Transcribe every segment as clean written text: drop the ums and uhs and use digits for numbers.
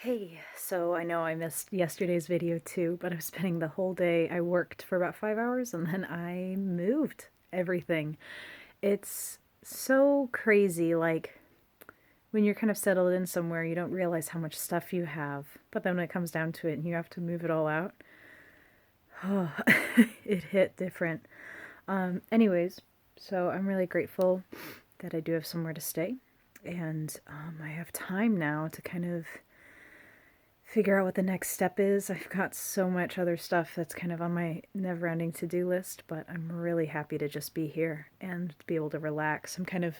Hey, so I know I missed yesterday's video too, but I was spending the whole day, I worked for about 5 hours and then I moved everything. It's so crazy, like when you're kind of settled in somewhere, you don't realize how much stuff you have. But then when it comes down to it and you have to move it all out, oh, it hit different. Anyways, so I'm really grateful that I do have somewhere to stay. And I have time now to kind of figure out what the next step is. I've got so much other stuff that's kind of on my never-ending to-do list, but I'm really happy to just be here and be able to relax. I'm kind of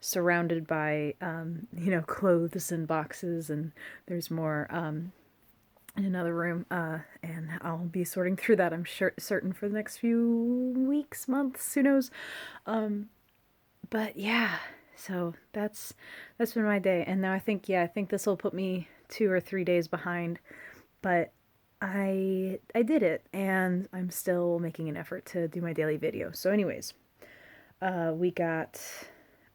surrounded by, clothes and boxes, and there's more in another room, and I'll be sorting through that, I'm sure, certain for the next few weeks, months, who knows. But yeah, so that's been my day, and now I think this will put me 2 or 3 days behind, but I did it, and I'm still making an effort to do my daily video. So, anyways, we got.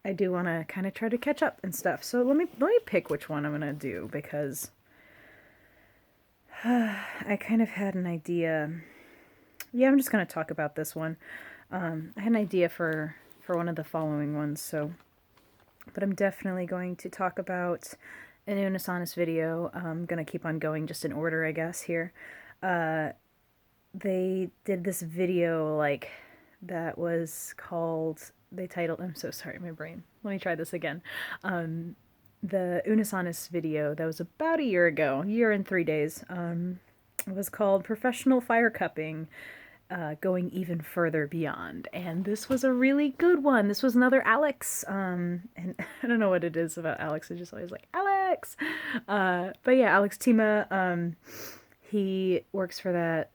I do want to kind of try to catch up and stuff. So let me pick which one I'm gonna do because I kind of had an idea. Yeah, I'm just gonna talk about this one. I had an idea for one of the following ones, so but I'm definitely going to talk about an Unisonus video. I'm gonna keep on going just in order, I guess, here. Uh, they did this video like that was called they titled I'm so sorry, my brain. Let me try this again. The Unisonus video that was about a year ago, a year and 3 days. It was called Professional Fire Cupping, going even further beyond. And this was a really good one. This was another Alex. And I don't know what it is about Alex. I just always like Alex. But yeah, Alex Tima. He works for that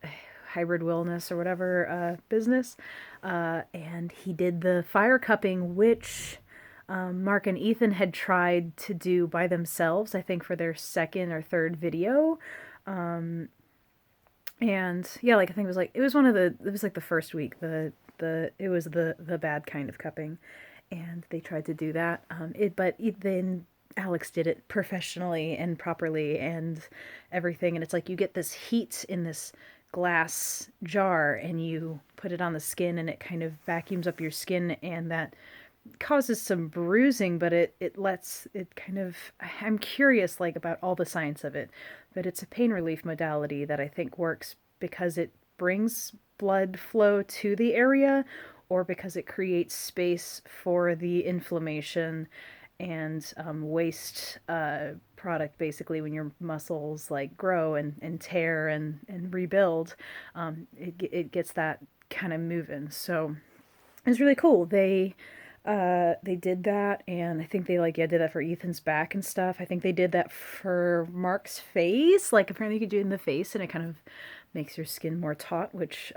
hybrid wellness or whatever business. And he did the fire cupping, which Mark and Ethan had tried to do by themselves, I think for their second or third video. And yeah, like I think it was one of the it was like the first week, the it was the bad kind of cupping, and they tried to do that. Then Alex did it professionally and properly and everything, and it's like you get this heat in this glass jar and you put it on the skin and it kind of vacuums up your skin, and that causes some bruising, but it lets it kind of. I'm curious like about all the science of it, but it's a pain relief modality that I think works because it brings blood flow to the area, or because it creates space for the inflammation and waste product, basically when your muscles like grow and tear and rebuild. It gets that kind of moving, so it's really cool. They did that, and I think they like, yeah, did that for Ethan's back and stuff. I think they did that for Mark's face. Like apparently you could do it in the face and it kind of makes your skin more taut, which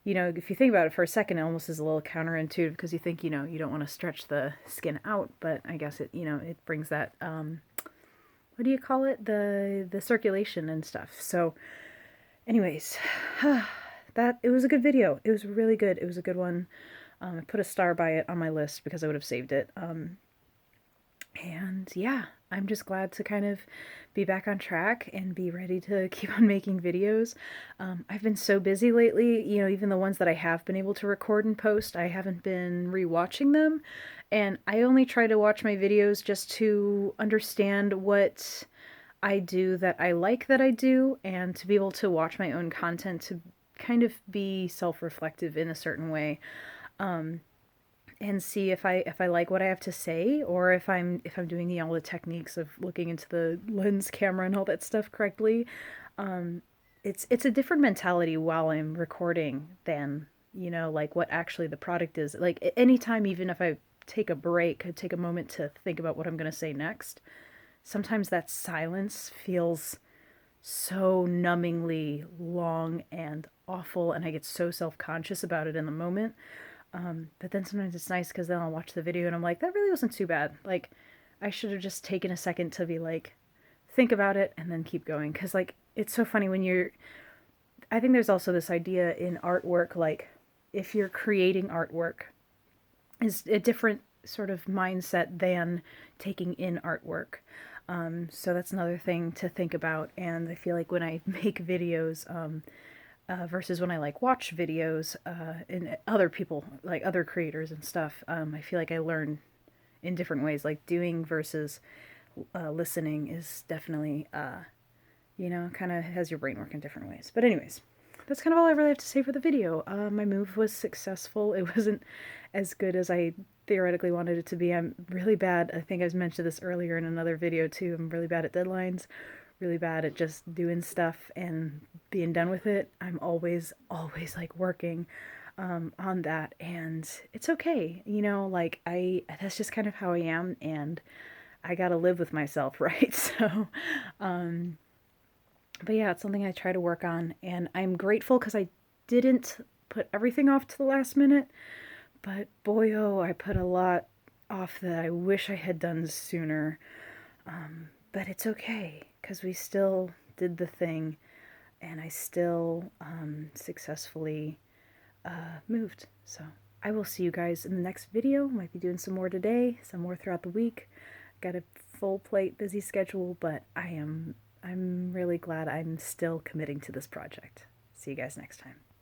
if you think about it for a second, it almost is a little counterintuitive because you think, you don't want to stretch the skin out, but I guess it brings that what do you call it? The circulation and stuff. So anyways, that it was a good video. It was really good. It was a good one. I put a star by it on my list because I would have saved it. And yeah, I'm just glad to kind of be back on track and be ready to keep on making videos. I've been so busy lately, even the ones that I have been able to record and post, I haven't been rewatching them. And I only try to watch my videos just to understand what I do that I like that I do, and to be able to watch my own content to kind of be self-reflective in a certain way. Um, and see if I like what I have to say, or if I'm doing all the techniques of looking into the lens camera and all that stuff correctly. It's a different mentality while I'm recording than like what actually the product is. Like anytime, even if I take a break, I take a moment to think about what I'm gonna say next. Sometimes that silence feels so numbingly long and awful, and I get so self-conscious about it in the moment. But then sometimes it's nice because then I'll watch the video and I'm like, that really wasn't too bad. Like, I should have just taken a second to be like, think about it and then keep going. Because, like, it's so funny when I think there's also this idea in artwork, like, if you're creating artwork, is a different sort of mindset than taking in artwork. So that's another thing to think about. And I feel like when I make videos, versus when I like watch videos, and other people, like other creators and stuff, I feel like I learn in different ways. Like doing versus listening is definitely, kind of has your brain work in different ways. But anyways, that's kind of all I really have to say for the video. My move was successful. It wasn't as good as I theoretically wanted it to be. I'm really bad. I think I mentioned this earlier in another video too. I'm really bad at deadlines, really bad at just doing stuff and being done with it. I'm always like working on that, and it's okay. Like that's just kind of how I am, and I gotta live with myself, right? So, um, but yeah, it's something I try to work on, and I'm grateful because I didn't put everything off to the last minute, but boy, oh, I put a lot off that I wish I had done sooner. But it's okay because we still did the thing, and I still successfully moved. So I will see you guys in the next video. Might be doing some more today, some more throughout the week. Got a full plate, busy schedule, but I'm really glad I'm still committing to this project. See you guys next time.